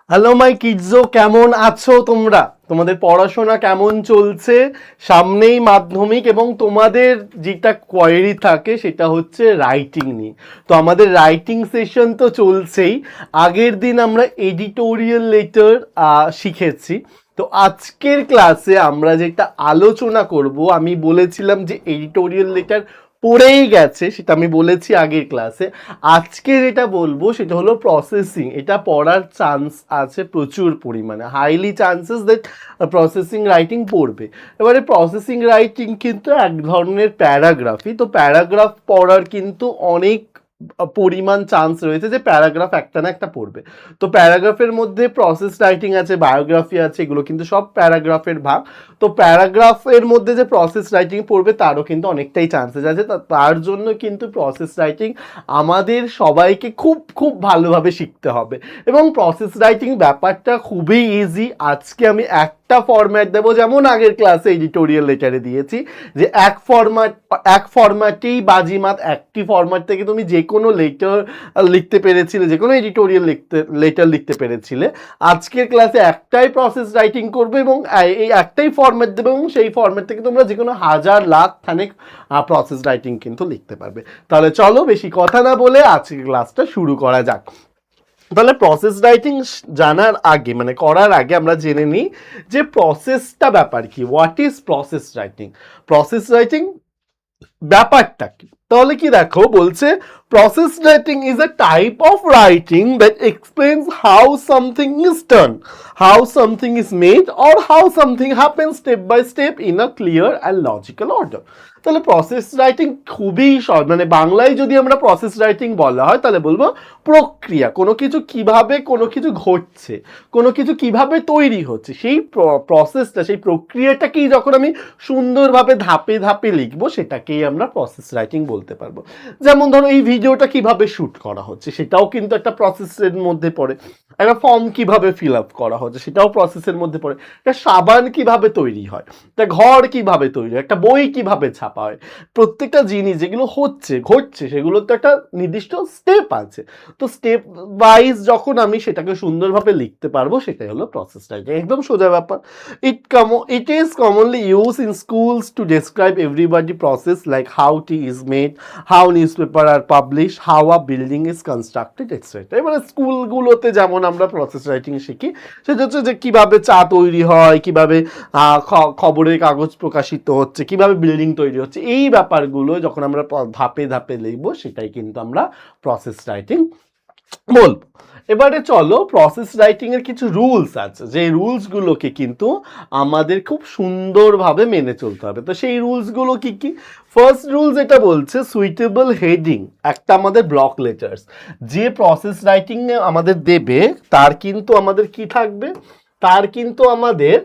Hello my কিডসো, কেমন আছো তোমরা? তোমাদের পড়াশোনা কেমন চলছে? সামনেই মাধ্যমিক এবং তোমাদের যেটা কোয়ারি থাকে সেটা হচ্ছে রাইটিং নিয়ে। তো আমাদের রাইটিং সেশন তো চলছেই। আগের দিন আমরা এডিটোরিয়াল লেটার শিখেছি। তো আজকের ক্লাসে আমরা যেটা আলোচনা করব, আমি বলেছিলাম যে এডিটোরিয়াল লেটার পড়েই গেছে, সেটা আমি বলেছি আগের ক্লাসে। আজকে যেটা বলবো সেটা হলো প্রসেসিং। এটা পড়ার চান্স আছে প্রচুর পরিমাণে, highly chances that processing writing পড়বে। এবারে প্রসেসিং রাইটিং কিন্তু এক ধরনের প্যারাগ্রাফি। তো প্যারাগ্রাফ পড়ার কিন্তু অনেক পরিমাণ চান্স রয়েছে যে প্যারাগ্রাফ একটা না একটা পড়বে। তো প্যারাগ্রাফের মধ্যে প্রসেস রাইটিং আছে, বায়োগ্রাফি আছে, এগুলো কিন্তু সব প্যারাগ্রাফের ভাগ। তো প্যারাগ্রাফের মধ্যে যে প্রসেস রাইটিং পড়বে তারও কিন্তু অনেকটাই চান্সেস আছে। তার জন্য কিন্তু প্রসেস রাইটিং আমাদের সবাইকে খুব খুব ভালোভাবে শিখতে হবে। এবং প্রসেস রাইটিং ব্যাপারটা খুবই ইজি। আজকে আমি একটা ফরম্যাট দেবো, যেমন আগের ক্লাসে এডিটোরিয়াল লেটারে দিয়েছি যে এক ফরম্যাটেই বাজিমাত। একটি ফরম্যাট থেকে তুমি যে কোনো লেটার লিখতে পেরেছিলে, যে কোনো এডিটোরিয়াল লেটার লিখতে পেরেছিলে। আজকের ক্লাসে একটাই প্রসেস রাইটিং করবে এবং এই একটাই ফরম্যাট দেবে, এবং সেই ফরম্যাট থেকে তোমরা যে কোনো হাজার লাখ খানেক প্রসেস রাইটিং কিন্তু লিখতে পারবে। তাহলে চলো বেশি কথা না বলে আজকের ক্লাসটা শুরু করা যাক। তাহলে প্রসেস রাইটিং জানার আগে, মানে করার আগে, আমরা জেনে নিই যে প্রসেসটা ব্যাপার কি। What is process writing? Process writing ব্যাপারটা কি? তাহলে কি দেখো, বলছে process writing is a type of writing that explains how something is done, how something is made, or how something happen step by step in a clear and logical order. তাহলে process writing খুবই সহজ, মানে বাংলায় যদি আমরা process writing বলা হয় তাহলে বলবো প্রক্রিয়া। কোনো কিছু কিভাবে কোনো কিছু ঘটছে, কোনো কিছু কিভাবে তৈরি হচ্ছে, সেই প্রসেসটা, সেই প্রক্রিয়াটাকেই যখন আমি সুন্দরভাবে ধাপে ধাপে লিখবো সেটাকেই আমরা প্রসেস রাইটিং বলতে পারবো। যেমন ধরো এই ভিডিওটা কিভাবে শ্যুট করা হচ্ছে সেটাও কিন্তু একটা প্রসেসের মধ্যে পড়ে। একটা ফর্ম কিভাবে ফিল আপ করা হচ্ছে সেটাও প্রসেসের মধ্যে পড়ে। একটা সাবান কিভাবে তৈরি হয়, একটা ঘর কিভাবে তৈরি হয়, একটা বই কিভাবে ছাপা হয়, প্রত্যেকটা জিনিস যেগুলো হচ্ছে ঘটছে সেগুলোর তো একটা নির্দিষ্ট স্টেপ আছে। তো স্টেপ ওয়াইজ যখন আমি সেটাকে সুন্দরভাবে লিখতে পারবো সেটাই হলো প্রসেস রাইটিং। একদম সোজা ব্যাপার। It is commonly used in schools to describe everybody process like how tea is made, how newspaper are published, how a building is constructed, etc. এবারে স্কুলগুলোতে যেমন আমরা প্রসেস রাইটিং শিখি, সেটা হচ্ছে যে কিভাবে চা তৈরি হয়, কিভাবে খবরের কাগজ প্রকাশিত হচ্ছে, কিভাবে বিল্ডিং তৈরি হচ্ছে, এই ব্যাপারগুলো যখন আমরা ধাপে ধাপে লিখবো সেটাই কিন্তু আমরা প্রসেস রাইটিং বলবো। এবারে চলো, প্রসেস রাইটিং এর কিছু রুলস আছে, যে রুলসগুলোকে কিন্তু আমাদের খুব সুন্দরভাবে মেনে চলতে হবে। তো সেই রুলসগুলো কি কি? ফার্স্ট রুল যেটা বলছে, সুইটেবল হেডিং। একটা আমাদের ব্লক লেটার্স যে প্রসেস রাইটিং আমাদের দেবে তার কিন্তু আমাদের কি থাকবে, তার কিন্তু আমাদের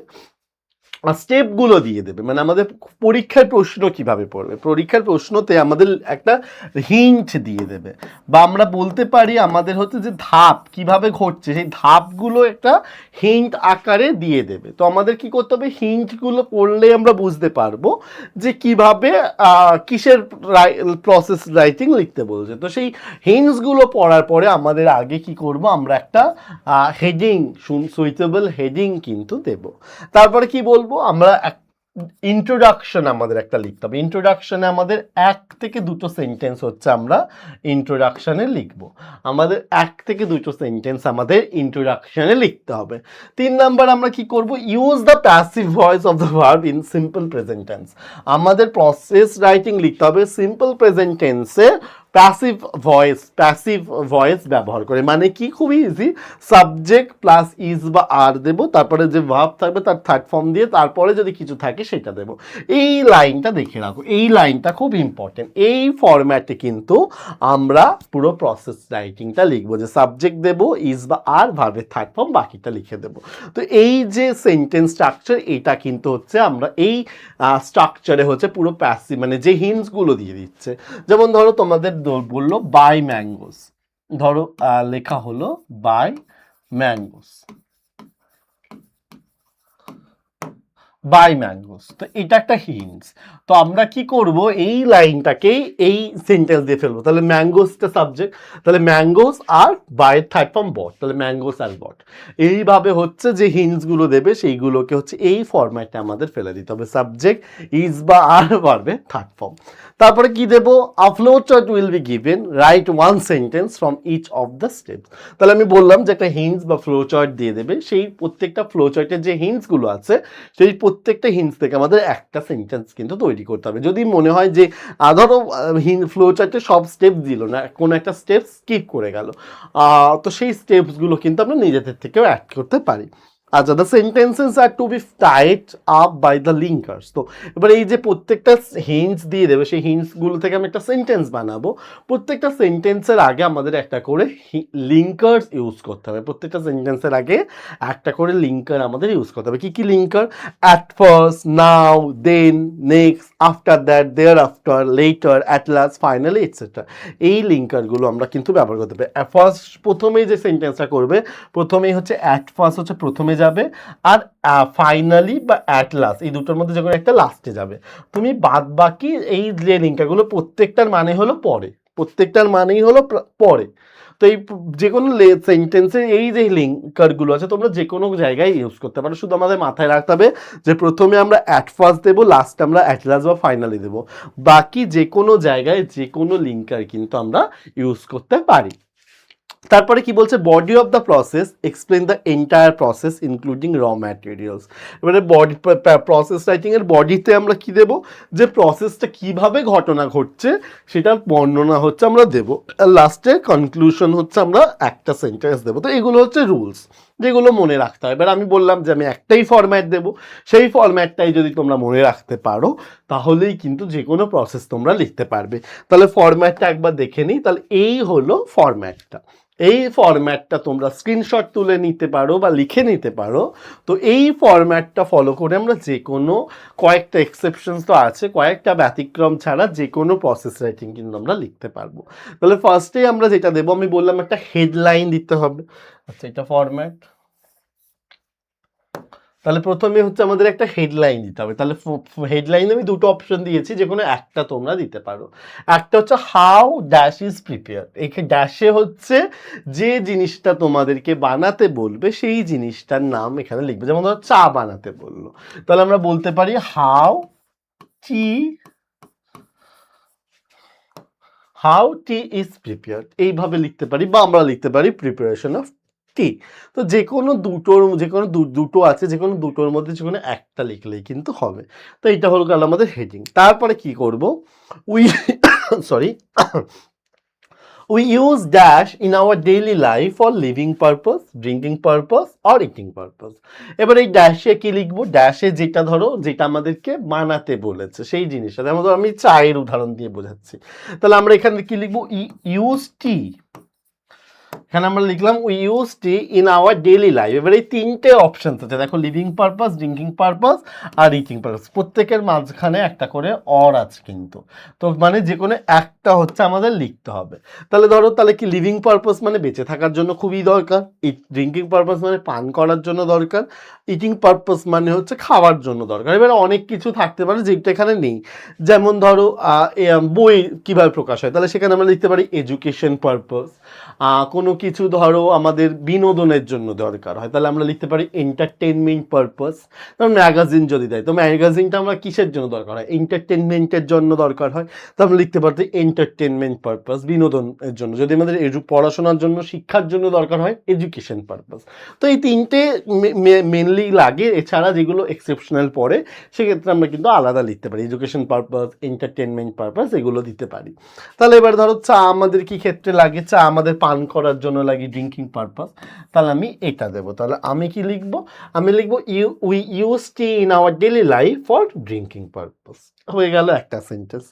স্টেপগুলো দিয়ে দেবে। মানে আমাদের পরীক্ষার প্রশ্ন কিভাবে পড়বে, পরীক্ষার প্রশ্নতে আমাদের একটা হিন্ট দিয়ে দেবে, বা আমরা বলতে পারি আমাদের হচ্ছে যে ধাপ কিভাবে ঘটছে সেই ধাপগুলো একটা হিন্ট আকারে দিয়ে দেবে। তো আমাদের কি করতে হবে, হিন্টগুলো পড়লে আমরা বুঝতে পারবো যে কিভাবে কিসের প্রসেস রাইটিং লিখতে বলছে। তো সেই হিন্টসগুলো পড়ার পরে আমাদের আগে কি করব, আমরা একটা হেডিং, সুইটেবল হেডিং কিন্তু দেব। তারপরে কি বলবো, আমরা ইন্ট্রোডাকশন আমাদের একটা লিখতে হবে। ইন্ট্রোডাকশনে আমাদের 1 থেকে 2টো সেন্টেন্স হচ্ছে আমরা ইন্ট্রোডাকশনে লিখব। আমাদের 1 থেকে 2টো সেন্টেন্স আমাদের ইন্ট্রোডাকশনে লিখতে হবে। 3 নাম্বার আমরা কি করব, use the passive voice of the verb in simple present tense. আমাদের প্রসেস রাইটিং লিখতে হবে সিম্পল প্রেজেন্ট টেন্সে প্যাসিভ ভয়েস ব্যবহার করে। মানে কি, খুবই ইজি। সাবজেক্ট প্লাস ইজ বা আর দেব, তারপরে যে ভার্ব থাকবে তার থার্ড ফর্ম দিয়ে তারপরে যদি কিছু থাকে সেটা দেব। এই লাইনটা দেখে রাখো, এই লাইনটা খুব ইম্পর্টেন্ট। এই ফরম্যাটে কিন্তু আমরা পুরো প্রসেস রাইটিংটা লিখবো, যে সাবজেক্ট দেব, ইজ বা আর, ভার্বের থার্ড ফর্ম, বাকিটা লিখে দেব। তো এই যে সেন্টেন্স স্ট্রাকচার, এটা কিন্তু হচ্ছে আমরা এই স্ট্রাকচারে হচ্ছে পুরো প্যাসিভ, মানে যে হিন্টসগুলো দিয়ে দিচ্ছে। যেমন ধরো তোমাদের বললো বাই ম্যাঙ্গোস, ধরো লেখা হলো বাই ম্যাঙ্গোস, বাই ম্যাঙ্গোস। তো এটা একটা হিন্টস। তো আমরা কি করব, এই লাইনটাকেই এই সেন্টেন্স দিয়ে ফেলবো। তাহলে ম্যাঙ্গোসটা সাবজেক্ট, তাহলে mangoes are by third form bought, তাহলে ম্যাঙ্গোস আর বট। এইভাবে হচ্ছে যে হিন্টস গুলো দেবে সেইগুলোকে হচ্ছে এই ফরম্যাটে আমাদের ফেলে দিতে হবে, সাবজেক্ট ইজ বা আর পারবে থার্ড ফর্ম। তারপরে কি দেবো, a flow chart will be given, write one sentence from each of the steps. তাহলে আমি বললাম যে একটা হিন্টস বা ফ্লো চার্ট দিয়ে দেবে, সেই প্রত্যেকটা ফ্লো চার্টের যে হিন্টস গুলো আছে সেই প্রত্যেকটা হিন্টস থেকে আমাদের একটা সেন্টেন্স কিন্তু তৈরি করতে হবে। যদি মনে হয় যে ধরো ফ্লো চার্টে সব স্টেপ দিল না, কোনো একটা স্টেপ স্কিপ করে গেল, তো সেই স্টেপসগুলো কিন্তু আমরা নিজেদের থেকেও অ্যাড করতে পারি। আচ্ছা, the sentences are to be tied up by the linkers. তো এবার এই যে প্রত্যেকটা হিন্টস দিয়ে দেবে, সেই হিন্টসগুলো থেকে আমি একটা সেন্টেন্স বানাবো। প্রত্যেকটা সেন্টেন্সের আগে আমাদের একটা করে লিঙ্কার্স ইউজ করতে হবে। প্রত্যেকটা সেন্টেন্সের আগে একটা করে লিঙ্কার আমাদের ইউজ করতে হবে। কি কি linker? At first, now, then, next, after that, thereafter, later, at last, finally, et cetera. এই লিঙ্কারগুলো আমরা কিন্তু ব্যবহার করতে পারি। ফার্স্ট প্রথমেই যে সেন্টেন্সটা করবে, প্রথমেই হচ্ছে অ্যাট ফার্স্ট হচ্ছে প্রথমে যাবে, আর ফাইনালি বা অ্যাট লাস্ট এই দুটোর মধ্যে যখন একটা লাস্টে যাবে। তুমি বাদ বাকি এই যে লিঙ্কারগুলো প্রত্যেকটার মানে হলো পরে, প্রত্যেকটার মানেই হলো পরে। তো এই যে কোনো সেন্টেন্সের এই যে লিঙ্কারগুলো আছে তোমরা যে কোনো জায়গায় ইউজ করতে পারো, শুধু আমাদের মাথায় রাখতে হবে যে প্রথমে আমরা অ্যাট ফার্স্ট দেবো, লাস্ট আমরা অ্যাট লাস্ট বা ফাইনালি দেবো। বাকি যে কোনো জায়গায় যে কোনো লিঙ্কার কিন্তু আমরা ইউজ করতে পারি। তারপরে কি বলছে, body of the process explain the entire process including র ম্যাটেরিয়ালস। এবারে বডি প্রসেস রাইটিং এর বডিতে আমরা কি দেব, যে প্রসেসটা কিভাবে ঘটনা ঘটছে সেটার বর্ণনা হচ্ছে আমরা দেব। লাস্টে কনক্লুশন হচ্ছে আমরা একটা সেন্টেন্স দেবো। তো এগুলো হচ্ছে রুলস যেগুলো মনে রাখতে হয়। এবার আমি বললাম যে আমি একটাই ফরম্যাট দেবো, সেই ফরম্যাটটাই যদি তোমরা মনে রাখতে পারো তাহলেই কিন্তু যে কোনো প্রসেস তোমরা লিখতে পারবে। তাহলে ফরম্যাটটা একবার দেখে নিই। তাহলে এই হলো ফরম্যাটটা। এই ফরম্যাটটা তোমরা স্ক্রিনশট তুলে নিতে পারো বা লিখে নিতে পারো। তো এই ফরম্যাটটা ফলো করে আমরা যে কোনো, কয়েকটা এক্সেপশনস তো আছে, কয়েকটা ব্যতিক্রম ছাড়া যে কোনো প্রসেস রাইটিং কিন্তু আমরা লিখতে পারবো। তাহলে ফার্স্টেই আমরা যেটা দেবো, আমি বললাম একটা হেডলাইন দিতে হবে। আচ্ছা, এটা ফরম্যাট। তাহলে প্রথমে হচ্ছে আমাদের একটা হেডলাইন দিতে হবে। তাহলে হেডলাইনে আমি দুটো অপশন দিয়েছি, যে কোনো একটা তোমরা দিতে পারো। একটা হচ্ছে হাউ ড্যাশ ইজ প্রিপেয়ার। এখানে ড্যাশে হচ্ছে যে জিনিসটা তোমাদেরকে বানাতে বলবে সেই জিনিসটার নাম এখানে লিখবে। যেমন ধরো চা বানাতে বললো, তাহলে আমরা বলতে পারি হাউ টি ইজ প্রিপেয়ার, এইভাবে লিখতে পারি। বা আমরা লিখতে পারি প্রিপারেশন অফ টি। তো যে কোনো দুটো আছে, যে কোনো দুটোর মধ্যে যে কোনো একটা লিখলেই কিন্তু হবে। তো এইটা হলো গেল আমাদের হেডিং। তারপরে কি করব, we sorry we use dash in our daily life for living purpose, drinking purpose or eating purpose. এবার এই ড্যাশে কি লিখবো, ড্যাশে যেটা ধরো যেটা আমাদেরকে বানাতে বলেছে সেই জিনিসটা, যেমন ধরো আমি চায়ের উদাহরণ দিয়ে বোঝাচ্ছি। তাহলে আমরা এখানে কি লিখবো, ইউজ টি। এখানে আমরা লিখলাম we use tea in our daily life. এবার এই তিনটে অপশন আছে দেখো, living purpose, drinking purpose are eating purpose. প্রত্যেকের মাঝখানে একটা করে অর আছে কিন্তু। তো মানে যে কোনো একটা হচ্ছে আমাদের লিখতে হবে। তাহলে ধরো, তাহলে কি লিভিং পারপাস মানে বেঁচে থাকার জন্য খুবই দরকার, ড্রিঙ্কিং পারপাস মানে পান করার জন্য দরকার, ইটিং পারপাস মানে হচ্ছে খাওয়ার জন্য দরকার। এবার অনেক কিছু থাকতে পারে যেটা এখানে নেই, যেমন ধরো বই কিভাবে প্রকাশ হয়, তাহলে সেখানে আমরা লিখতে পারি এডুকেশন পারপাস। কোনো কিছু ধরো আমাদের বিনোদনের জন্য দরকার হয়, তাহলে আমরা লিখতে পারি এন্টারটেনমেন্ট পারপাস। যেমন ম্যাগাজিন যদি দেয়, তো ম্যাগাজিনটা আমরা কিসের জন্য দরকার হয়, এন্টারটেনমেন্টের জন্য দরকার হয়, তো আমরা লিখতে পারি এন্টারটেনমেন্ট পারপাস, বিনোদনের জন্য। যদি আমাদের পড়াশোনার জন্য, শিক্ষার জন্য দরকার হয়, এডুকেশন পারপাস। তো এই তিনটে মেনলি লাগে, এছাড়া যেগুলো এক্সেপশনাল পড়ে সেক্ষেত্রে আমরা কিন্তু আলাদা লিখতে পারি, এডুকেশন পারপাস, এন্টারটেনমেন্ট পারপাস এগুলো দিতে পারি। তাহলে এবার ধরো চা আমাদের কি ক্ষেত্রে লাগে, চা আমাদের পান করার জন্য লাগে, ড্রিঙ্কিং পারপাস। তাহলে আমি এটা দেবো। তাহলে আমি কি লিখবো, আমি লিখবো we use tea in our daily life for drinking purpose. হয়ে গেল একটা সেন্টেন্স।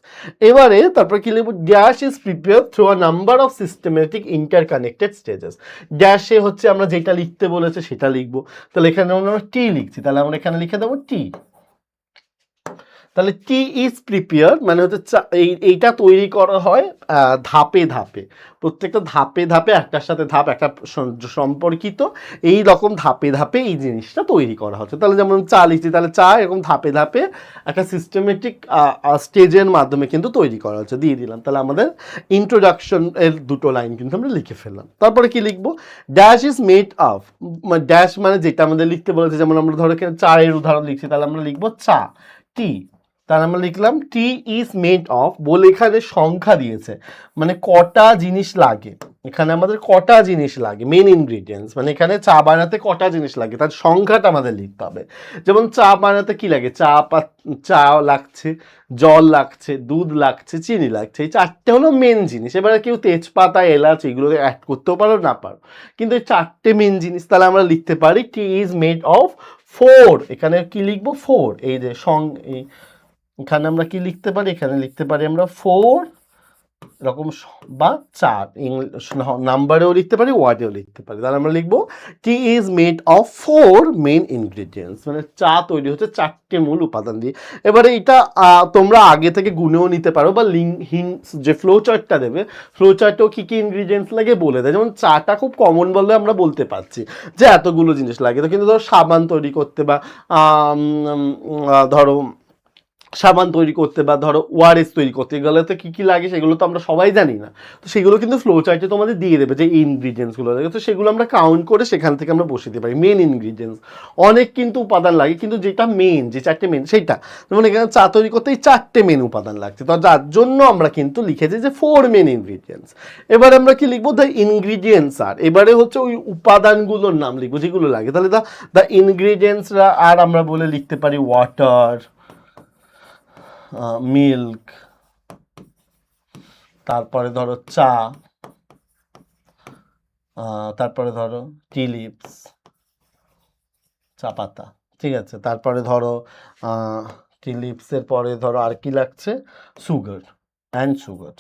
এবারে তারপর কি লিখবো, dash is prepare through a number of systematic interconnected stages. ড্যাশে হচ্ছে আমরা যেটা লিখতে বলেছে সেটা লিখবো। তাহলে এখানে আমরা টি লিখছি, তাহলে আমরা এখানে লিখে দেবো টি। তাহলে টি ইজ প্রিপেয়ার মানে হচ্ছে এইটা তৈরি করা হয় ধাপে ধাপে, প্রত্যেকটা ধাপে ধাপে একটার সাথে ধাপ একটা সম্পর্কিত, এই রকম ধাপে ধাপে এই জিনিসটা তৈরি করা হচ্ছে। তাহলে যেমন চা লিখছি, তাহলে চা এরকম ধাপে ধাপে একটা সিস্টেমেটিক স্টেজের মাধ্যমে কিন্তু তৈরি করা হচ্ছে, দিয়ে দিলাম। তাহলে আমাদের ইন্ট্রোডাকশন এর দুটো লাইন কিন্তু আমরা লিখে ফেললাম। তারপরে কি লিখবো, dash is made of, dash মানে যেটা আমাদের লিখতে বলেছে, যেমন আমরা ধরো চায়ের উদাহরণ লিখছি, তাহলে আমরা লিখবো চা, টি, তাহলে আমরা লিখলাম টি ইজ মেড অফ, বলে এখানে সংখ্যা দিয়েছে মানে কটা জিনিস লাগে, এখানে আমাদের কটা জিনিস লাগে, মেন ইনগ্রিডিয়েন্টস মানে এখানে চা বানাতে কটা জিনিস লাগে তার সংখ্যাটা আমাদের লিখতে হবে। যেমন চা বানাতে কি লাগে, চা লাগছে, জল লাগছে, দুধ লাগছে, চিনি লাগছে, এই চারটে হলো মেন জিনিস। এবারে কেউ তেজপাতা, এলাচ এগুলো অ্যাড করতেও পারো না পারো, কিন্তু এই চারটে মেন জিনিস। তাহলে আমরা লিখতে পারি টি ইজ মেড অফ 4, এখানে কি লিখবো 4, এই যে এখানে আমরা কি লিখতে পারি, এখানে লিখতে পারি আমরা 4 এরকম বা 4, নাম্বারেও লিখতে পারি, ওয়ার্ডেও লিখতে পারি। তাহলে আমরা লিখবো tea is made of 4 main ingredients, মানে চা তৈরি হচ্ছে 4টে মূল উপাদান দিয়ে। এবারে এটা তোমরা আগে থেকে গুনেও নিতে পারো, বা যে ফ্লো চার্টটা দেবে, ফ্লো চার্টেও কী কী ইনগ্রিডিয়েন্টস লাগে বলে দেয়। যেমন চাটা খুব কমন বলে আমরা বলতে পারছি যে এতগুলো জিনিস লাগে, তো কিন্তু ধরো সাবান তৈরি করতে বা ধরো সাবান তৈরি করতে বা ধরো ওআরএস তৈরি করতে এগুলোতে কী কী লাগে সেগুলো তো আমরা সবাই জানি না, তো সেগুলো কিন্তু ফ্লো চার্টে তোমাদের দিয়ে দেবে যে এই ইনগ্রিডিয়েন্টসগুলো লাগে, তো সেগুলো আমরা কাউন্ট করে সেখান থেকে আমরা বসে দিতে পারি মেন ইনগ্রিডিয়েন্টস। অনেক কিন্তু উপাদান লাগে, কিন্তু যেটা মেন, যে 4টে মেন সেইটা, যেমন এখানে চা তৈরি করতে এই 4টে মেন উপাদান লাগছে, তো যার জন্য আমরা কিন্তু লিখেছি যে 4 মেন ইনগ্রিডিয়েন্টস। এবারে আমরা কি লিখবো, দ্য ইনগ্রিডিয়েন্টস আর, এবারে হচ্ছে ওই উপাদানগুলোর নাম লিখবো যেগুলো লাগে। তাহলে দ্য ইনগ্রিডিয়েন্টসরা আর আমরা বলে লিখতে পারি ওয়াটার, মিল্ক, তারপরে ধরো চা, তারপরে ধরো টি লিভস, চা পাতা, ঠিক আছে, তারপরে ধরো টি লিভসের পরে ধরো আর কি লাগছে, সুগার অ্যান্ড সুগার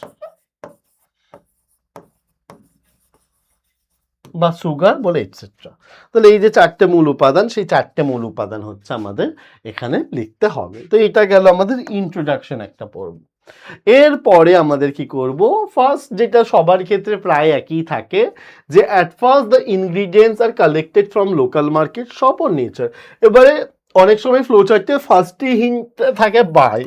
বা সুগার বলে এটসেট্রা। তাহলে এই যে 4টে মূল উপাদান, সেই 4টে মূল উপাদান হচ্ছে আমাদের এখানে লিখতে হবে। তো এটা গেল আমাদের ইন্ট্রোডাকশন একটা পর্ব। এরপরে আমাদের কি করব, ফার্স্ট যেটা সবার ক্ষেত্রে প্রায় একই থাকে, যে at first the ingredients are collected from local market shop or nature. এবারে অনেক সময় ফ্লো চার্টে ফার্স্টই হিন্ট থাকে বাই,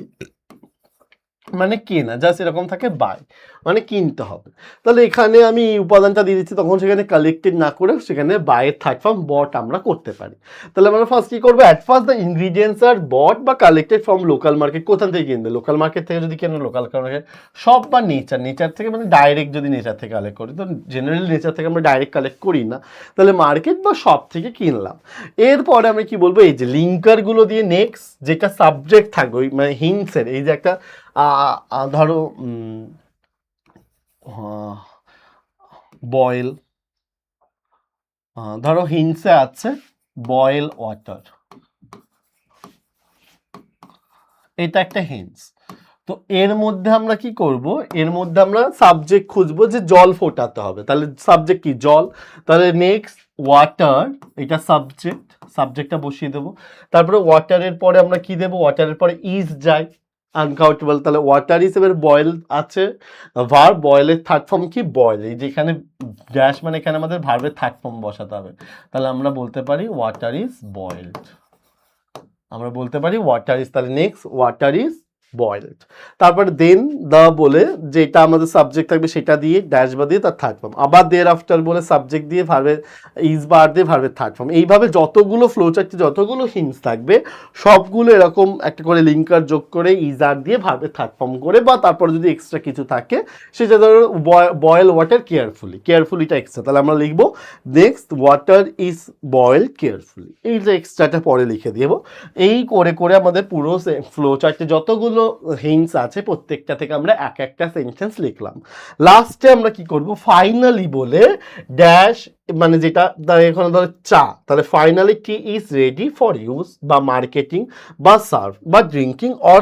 মানে কেনা, জাস্ট এরকম থাকে বাই মানে কিনতে হবে। তাহলে এখানে আমি এই উপাদানটা দিয়ে দিচ্ছি, তখন সেখানে কালেক্টেড না করে সেখানে বায়ের থার্ড ফর্ম বট আমরা করতে পারি। তাহলে আমরা ফার্স্ট কি করবো, অ্যাট ফার্স্ট দ্য ইনগ্রিডিয়েন্টস আর বট বা কালেক্টেড ফ্রম লোকাল মার্কেট। কোথান থেকে কিনবে, লোকাল মার্কেট থেকে যদি কেন, লোকাল মার্কেট সব বা নেচার থেকে, মানে ডাইরেক্ট যদি নেচার থেকে কালেক্ট করি, তো জেনারেলি নেচার থেকে আমরা ডাইরেক্ট কালেক্ট করি না, তাহলে মার্কেট বা শপ থেকে কিনলাম। এরপরে আমি কি বলবো, এই যে লিঙ্কারগুলো দিয়ে নেক্সট যেটা সাবজেক্ট থাকবে, ওই মানে হিন্টসের এই যে একটা ধরো বয়েল, ধরো হিন্টসে আছে বয়েল ওয়াটার, এটা একটা হিন্টস। তো এর মধ্যে আমরা কি করব, এর মধ্যে আমরা সাবজেক্ট খুঁজবো যে জল ফোটাতে হবে, তাহলে সাবজেক্ট কি জল, তাহলে নেক্সট ওয়াটার, এটা সাবজেক্টটা বসিয়ে দেবো। তারপরে ওয়াটারের পরে আমরা কি দেবো, ওয়াটারের পরে ইজ যায় আনকাউন্টেবল, তাহলে ওয়াটার হিসেবে বয়েল আছে, ভার্ব, বয়েলের থার্ড ফর্ম কি বয়েল, এই যেখানে ড্যাশ মানে এখানে আমাদের ভার্বের থার্ড ফর্ম বসাতে হবে, তাহলে আমরা বলতে পারি ওয়াটার ইজ বয়েলড, আমরা বলতে পারি ওয়াটার ইজ, তাহলে নেক্সট ওয়াটার ইজ বয়েলড। তারপরে দেন দ্য বলে যেটা আমাদের সাবজেক্ট থাকবে সেটা দিয়ে ড্যাশ বা দিয়ে তার থার্ড ফর্ম, আবার দেয়ার আফটার বলে সাবজেক্ট দিয়ে ভার্বের ইজ বা আর দিয়ে ভার্বের থার্ড ফর্ম। এইভাবে যতগুলো ফ্লো চার্টে যতগুলো হিন্টস থাকবে সবগুলো এরকম একটা করে লিঙ্কার যোগ করে ইজ আর দিয়ে ভার্বের থার্ড ফর্ম করে, বা তারপরে যদি এক্সট্রা কিছু থাকে সেটা ধরো বয়েল ওয়াটার কেয়ারফুলিটা এক্সট্রা, তাহলে আমরা লিখবো next water is boiled carefully, এই যে এক্সট্রাটা পরে লিখে দেবো। এই করে করে আমাদের পুরো ফ্লো চার্টে যতগুলো হিন্টস আছে প্রত্যেকটা থেকে আমরা এক একটা সেন্টেন্স লিখলাম। লাস্টে আমরা কি করব, ফাইনালি বলে ড্যাশ মানে যেটা এখানে ধরো চা, তাহলে finally T is ready for use বা মার্কেটিং বা সার্ভ বা ড্রিঙ্কিং অর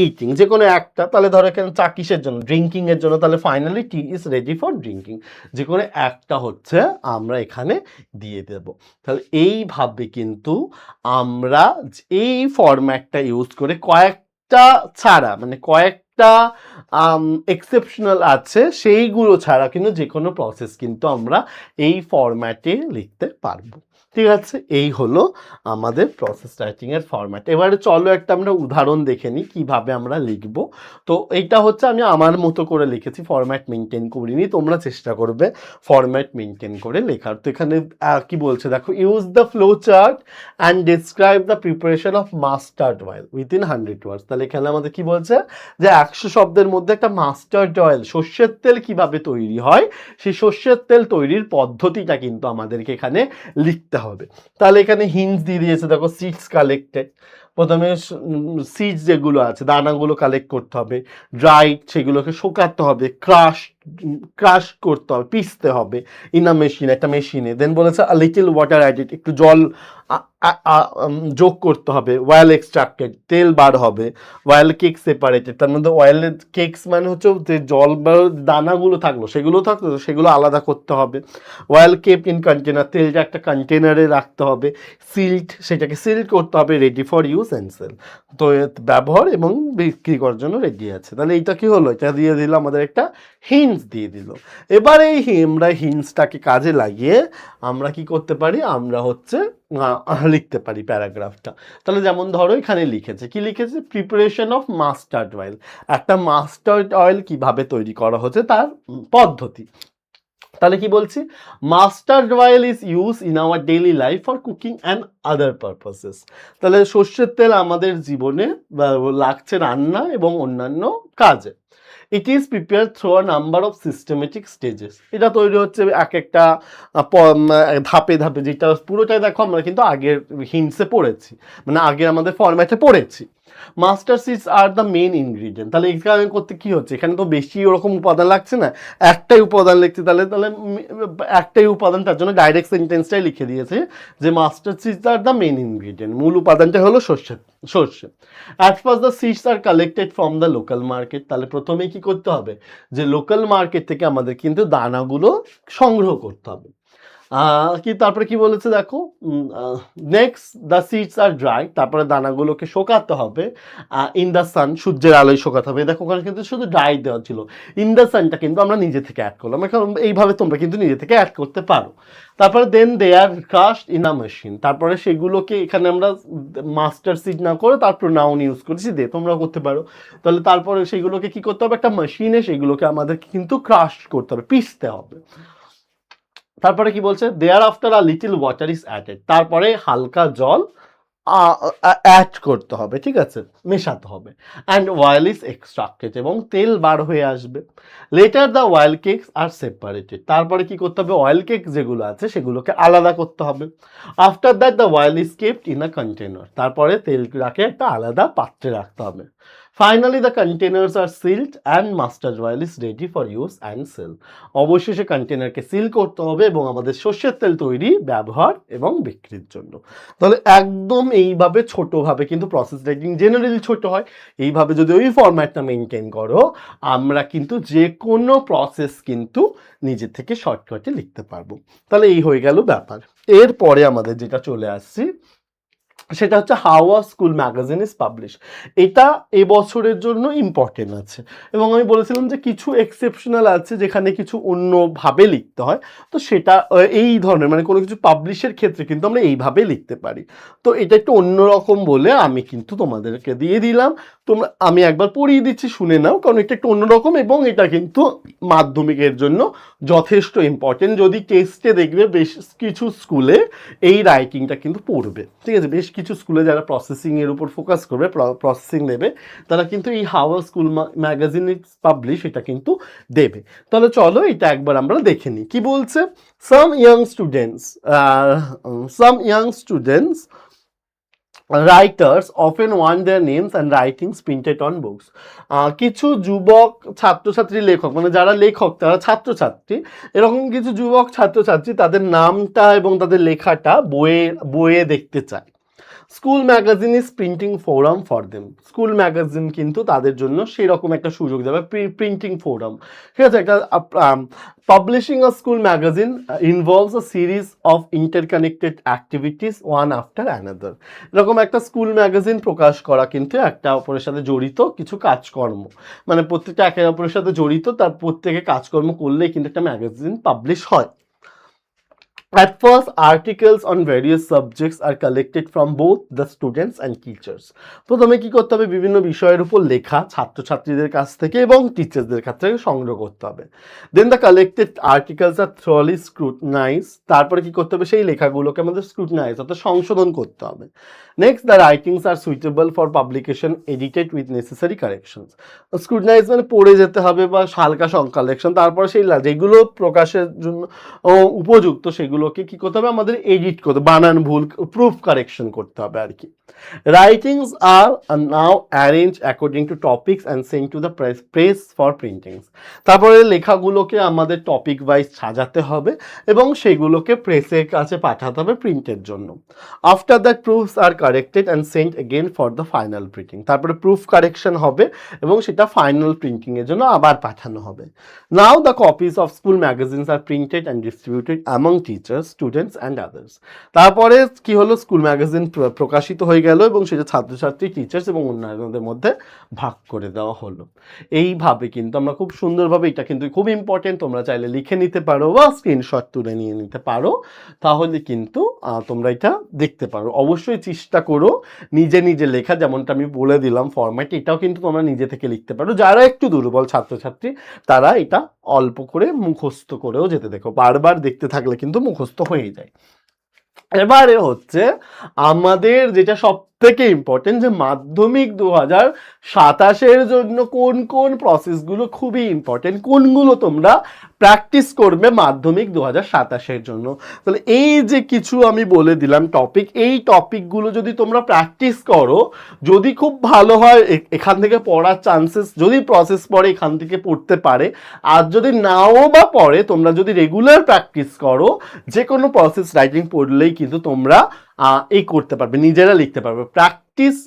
ইটিং, যে কোনো একটা। তাহলে ধরো এখানে চা কিসের জন্য, ড্রিঙ্কিং এর জন্য, তাহলে finally T is ready for drinking, যে কোনো একটা হচ্ছে আমরা এখানে দিয়ে দেব। তাহলে এইভাবে কিন্তু আমরা এই ফরম্যাটটা ইউজ করে কয়েকটা ছাড়া, মানে কয়েকটা এক্সেপশনাল আছে, সেইগুলো ছাড়া কিন্তু যে কোনো প্রসেস কিন্তু আমরা এই ফরম্যাটে লিখতে পারবো। ঠিক আছে, এই হলো আমাদের প্রসেস রাইটিং এর ফরম্যাট। এবারে চলো একটা আমরা উদাহরণ দেখে নিই কিভাবে আমরা লিখবো। তো এইটা হচ্ছে আমি আমার মতো করে লিখেছি, ফরম্যাট মেনটেন করিনি, তোমরা চেষ্টা করবে ফরম্যাট মেনটেন করে লেখার। তো এখানে কি বলছে দেখো, use the flow chart and describe the preparation of mustard oil within 100 ওয়ার্ডস। তাহলে এখানে আমাদের কি বলছে যে 100 শব্দের মধ্যে একটা মাস্টার্ড অয়েল, সর্ষের তেল কিভাবে তৈরি হয় সেই সর্ষের তেল তৈরির পদ্ধতিটা কিন্তু আমাদেরকে এখানে লিখতে হবে। তাহলে এখানে হিন্টস দিয়ে দিয়েছে দেখো, সিডস কালেক্টেড, প্রথমে সিডস যেগুলো আছে দানাগুলো কালেক্ট করতে হবে, ড্রাইড সেগুলোকে শুকাতে হবে, ক্রাশ করতে হবে, পিসতে হবে ইন আ মেশিন, একটা মেশিনে। দেন বলেছে আ লিটল ওয়াটার অ্যাডেড, একটু জল যোগ করতে হবে, অয়েল এক্সট্রাক্টেড তেল বার হবে, অয়েল কেক সেপারেটেড, তার মধ্যে অয়েলের কেকস মানে হচ্ছে যে জল বা দানাগুলো থাকলো সেগুলো আলাদা করতে হবে, অয়েল কেপ ইন কন্টেনার তেলটা একটা কন্টেনারে রাখতে হবে, সিল্ড সেটাকে সিল্ড করতে হবে, ready for use and sale, তো ব্যবহার এবং বিক্রি করার জন্য রেডি আছে। তাহলে এইটা কি হলো, এটা দিয়ে দিল আমাদের একটা হিন্টস দিয়ে দিল। এবার এই আমরা হিন্টসটাকে কাজে লাগিয়ে আমরা কি করতে পারি, আমরা হচ্ছে লিখতে পারি প্যারাগ্রাফটা। তাহলে যেমন ধরো এখানে লিখেছে, কি লিখেছে, প্রিপারেশন অফ মাস্টার্ড অয়েল, একটা মাস্টার্ড অয়েল কিভাবে তৈরি করা হচ্ছে তার পদ্ধতি। তাহলে কি বলছি, mustard oil is use in our daily life for cooking and other purposes. তাহলে সর্ষের তেল আমাদের জীবনে লাগছে রান্না এবং অন্যান্য কাজে। It is prepare through a number of systematic stages, এটা তৈরি হচ্ছে এক একটা ধাপে ধাপে, যেটা পুরোটাই দেখো আমরা কিন্তু আগের হিন্টসে পড়েছি, মানে আগে আমাদের ফরম্যাটে পড়েছি। Mustard seeds are the main ingredient, তাহলে এখানে করতে কি হচ্ছে, এখানে তো বেশি ওরকম উপাদান লাগছে না, একটাই উপাদান লিখছে, তাহলে একটাই উপাদান, তার জন্য ডাইরেক্ট সেন্টেন্সটাই লিখে দিয়েছে যে mustard seeds are the main ingredient, মূল উপাদানটা হলো সর্ষে। At first the seeds are collected from the local market, তাহলে প্রথমেই কি করতে হবে, যে লোকাল মার্কেট থেকে আমাদের কিন্তু দানাগুলো সংগ্রহ করতে হবে। কি তারপরে কি বলেছে দেখো, next the seeds are dry, তারপরে দানাগুলোকে শোকাতে হবে, ইন দ্য সান, সূর্যের আলোয় শোকাতে হবে। দেখো ওখানে কিন্তু শুধু ড্রাই দেওয়া ছিল, ইন দ্য সানটা কিন্তু আমরা নিজে থেকে অ্যাড করলাম, এখন এইভাবে তোমরা কিন্তু নিজে থেকে অ্যাড করতে পারো। তারপরে দেন দে আর ক্রাশড ইন আ মেশিন, তারপরে সেগুলোকে এখানে আমরা মাস্টার সিড না করে তারপর নাউন ইউজ করেছি, দে তোমরা করতে পারো। তাহলে তারপরে সেগুলোকে কি করতে হবে, একটা মেশিনে সেগুলোকে আমাদের কিন্তু ক্রাশ করতে হবে, পিসতে হবে। তারপরে কি বলছে, thereafter a little water is added, তারপরে হালকা জল অ্যাড করতে হবে, ঠিক আছে, মেশাতে হবে, অ্যান্ড অয়েল ইজ এক্সট্রাক্টেড, এবং তেল বার হয়ে আসবে। Later the oil cakes are separated, তারপরে কি করতে হবে, অয়েল কেক যেগুলো আছে সেগুলোকে আলাদা করতে হবে। After that the oil is kept in a container, তারপরে তেলটাকে একটা আলাদা পাত্রে রাখতে হবে। Finally the containers are sealed and mustard oil is ready for use and sale, অবশেষে কন্টেনারকে সিল করতে হবে এবং আমাদের সর্ষের তেল তৈরি, ব্যবহার এবং বিক্রির জন্য। তাহলে একদম এইভাবে ছোটোভাবে কিন্তু প্রসেস রাইটিং জেনারেলি ছোট হয়, এইভাবে যদি ওই ফরম্যাটটা মেনটেন করো আমরা কিন্তু যে কোনো প্রসেস কিন্তু নিজে থেকে শর্টকাটে লিখতে পারবো। তাহলে এই হয়ে গেল ব্যাপার। এরপরে আমাদের যেটা চলে আসছি সেটা হচ্ছে how a school magazine is publish, এটা এবছরের জন্য ইম্পর্টেন্ট আছে, এবং আমি বলেছিলাম যে কিছু এক্সেপশনাল আছে যেখানে কিছু অন্যভাবে লিখতে হয়, তো সেটা এই ধরনের মানে কোনো কিছু পাবলিশের ক্ষেত্রে কিন্তু আমরা এইভাবে লিখতে পারি। তো এটা একটু অন্যরকম বলে আমি কিন্তু তোমাদেরকে দিয়ে দিলাম, তোমরা আমি একবার পড়িয়ে দিচ্ছি শুনে নাও, কারণ এটা একটু অন্যরকম এবং এটা কিন্তু মাধ্যমিকের জন্য যথেষ্ট ইম্পর্টেন্ট। যদি টেস্টে দেখবে বেশ কিছু স্কুলে এই রাইটিংটা কিন্তু পড়বে, ঠিক আছে, বেশ কিছু স্কুলে যারা প্রসেসিংয়ের উপর ফোকাস করবে, প্রসেসিং দেবে, তারা কিন্তু এই how a school magazine is publish এটা কিন্তু দেবে। তাহলে চলো এটা একবার আমরা দেখে নিই কি বলছে। Some young students writers often want their names and writings printed on books, কিছু যুবক ছাত্রছাত্রী লেখক, মানে যারা লেখক তারা ছাত্রছাত্রী, এরকম কিছু যুবক ছাত্রছাত্রী তাদের নামটা এবং তাদের লেখাটা বইয়ে দেখতে চায়। School magazine is printing forum for them. School magazine কিন্তু তাদের জন্য সেরকম একটা সুযোগ দেবে, প্রিন্টিং ফোরাম। ঠিক আছে, একটা publishing a school magazine involves a series of interconnected activities one after another. এরকম একটা স্কুল ম্যাগাজিন প্রকাশ করা কিন্তু একটা অপরের সাথে জড়িত কিছু কাজকর্ম, মানে প্রত্যেকটা একে অপরের সাথে জড়িত, তার প্রত্যেকে কাজকর্ম করলেই কিন্তু একটা ম্যাগাজিন পাবলিশ হয়। At first, articles on various subjects are collected from both the students and teachers. প্রথমে কি করতে হবে, বিভিন্ন বিষয়ের উপর লেখা ছাত্রছাত্রীদের কাছ থেকে এবং টিচারদের কাছ থেকে সংগ্রহ করতে হবে। Then the collected articles are thoroughly scrutinized. তারপরে কি করতে হবে, সেই লেখাগুলোকে আমাদের scrutinize অর্থাৎ সংশোধন করতে হবে। Next, the writings are suitable for publication, edited with necessary corrections. Scrutinize মানে পড়ে যেতে হবে বা হালকা কালেকশন, তারপরে সেই যেগুলো প্রকাশের জন্য উপযুক্ত সেগুলোকে কি করতে হবে, আমাদের এডিট করতে, বানান ভুল প্রুফ কারেকশন করতে হবে আর কি। Writings are now arrange according to topics and send to the press for printings. তারপরে লেখাগুলোকে আমাদের টপিক ওয়াইজ সাজাতে হবে এবং সেগুলোকে প্রেসের কাছে পাঠাতে হবে প্রিন্টের জন্য। After that proofs are corrected and sent again for the final printing. তারপরে প্রুফ কারেকশন হবে এবং সেটা ফাইনাল প্রিন্টিংয়ের জন্য আবার পাঠানো হবে। Now the copies of school magazines are printed and distributed among teachers, students and others. তারপরে কি হলো, স্কুল ম্যাগাজিন প্রকাশিত হয়ে গেল এবং সেটা ছাত্রছাত্রী, টিচার্স এবং অন্যান্যদের মধ্যে ভাগ করে দেওয়া হলো। এইভাবে কিন্তু আমরা খুব সুন্দরভাবে, এটা কিন্তু খুব ইম্পর্টেন্ট, তোমরা চাইলে লিখে নিতে পারো বা স্ক্রিনশট তুলে নিয়ে নিতে পারো, তাহলে কিন্তু তোমরা এটা দেখতে পারো। অবশ্যই চেষ্টা করো নিজে নিজে লেখা, যেমনটা আমি বলে দিলাম ফরম্যাট, এটাও কিন্তু তোমরা নিজে থেকে লিখতে পারো। যারা একটু দুর্বল ছাত্রছাত্রী তারা এটা অল্প করে মুখস্থ করেও যেতে দেখো, বারবার দেখতে থাকলে কিন্তু মুখস্থ হয়ে যায়। এবারে হচ্ছে আমাদের যেটা সব থেকে ইম্পর্টেন্ট, যে মাধ্যমিক 2027 জন্য কোন কোন প্রসেসগুলো খুবই ইম্পর্টেন্ট, কোনগুলো তোমরা প্র্যাকটিস করবে মাধ্যমিক 2027 জন্য। তাহলে এই যে কিছু আমি বলে দিলাম টপিক, এই টপিকগুলো যদি তোমরা প্র্যাকটিস করো, যদি খুব ভালো হয় এখান থেকে পড়ার চান্সেস, যদি প্রসেস পড়ে এখান থেকে পড়তে পারে, আর যদি নাও বা পড়ে, তোমরা যদি রেগুলার প্র্যাকটিস করো, যে কোনো প্রসেস রাইটিং পড়লেই কিন্তু তোমরা এই করতে পারবে, নিজেরা লিখতে পারবে। Practice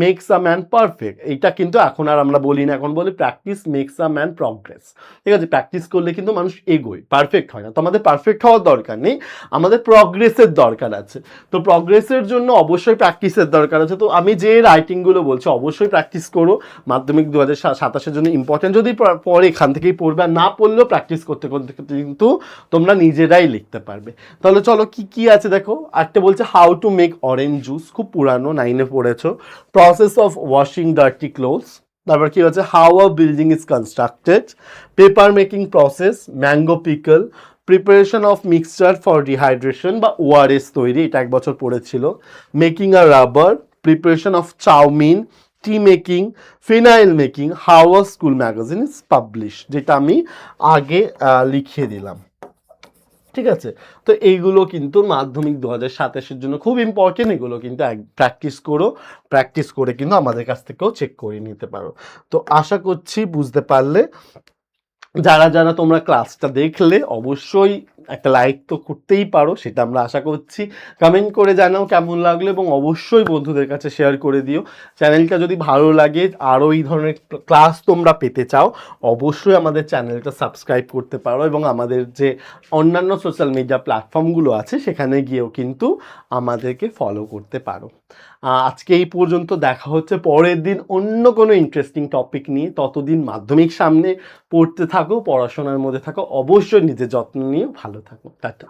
makes a man perfect, এইটা কিন্তু এখন আর আমরা বলি না, এখন বলি practice makes a man progress. ঠিক আছে, প্র্যাকটিস করলে কিন্তু মানুষ এগোয়, পারফেক্ট হয় না। তো আমাদের পারফেক্ট হওয়ার দরকার নেই, আমাদের প্রগ্রেসের দরকার আছে। তো প্রগ্রেসের জন্য অবশ্যই প্র্যাকটিসের দরকার আছে। তো আমি যে রাইটিংগুলো বলছি অবশ্যই প্র্যাকটিস করো, মাধ্যমিক 2027 জন্য ইম্পর্টেন্ট। যদি পরে এখান থেকেই পড়বে, আর না পড়লেও প্র্যাকটিস করতে করতে কিন্তু তোমরা নিজেরাই লিখতে পারবে। তাহলে চলো কি কি আছে দেখো। একটা বলছে how to make orange juice, খুব পুরানো, 9-এ পড়েছো। Process of washing dirty clothes. তারপর কি হচ্ছে, how a building is constructed, paper making process, mango pickle, preparation of mixture for dehydration বা ওআরএস তৈরি, এটা 1 বছর পড়েছিল। Making a rubber, preparation of chow mein, tea making, phenyl making, how a school magazine is publish, যেটা আমি আগে লিখিয়ে দিলাম। ঠিক আছে, তো এইগুলো কিন্তু মাধ্যমিক 2027 জন্য খুব ইম্পর্টেন্ট। এগুলো কিন্তু প্র্যাকটিস করো, প্র্যাকটিস করে কিন্তু আমাদের কাছ থেকেও চেক করে নিতে পারো। তো আশা করছি বুঝতে পারলে। যারা যারা তোমরা ক্লাসটা দেখলে অবশ্যই একটা লাইক তো করতেই পারো, সেটা আমরা আশা করছি। কমেন্ট করে জানাও কেমন লাগলো এবং অবশ্যই বন্ধুদের কাছে শেয়ার করে দিও। চ্যানেলটা যদি ভালো লাগে, আরও এই ধরনের ক্লাস তোমরা পেতে চাও, অবশ্যই আমাদের চ্যানেলটা সাবস্ক্রাইব করতে পারো এবং আমাদের যে অন্যান্য সোশ্যাল মিডিয়া প্ল্যাটফর্মগুলো আছে সেখানে গিয়েও কিন্তু আমাদেরকে ফলো করতে পারো। আজকে এই পর্যন্ত, দেখা হচ্ছে পরের দিন অন্য কোনো ইন্টারেস্টিং টপিক নিয়ে। ততদিন মাধ্যমিক সামনে, পড়তে থাকো, পড়াশোনার মধ্যে থাকো, অবশ্যই নিজের যত্ন নিয়ে ভালো থাকো। টাটা।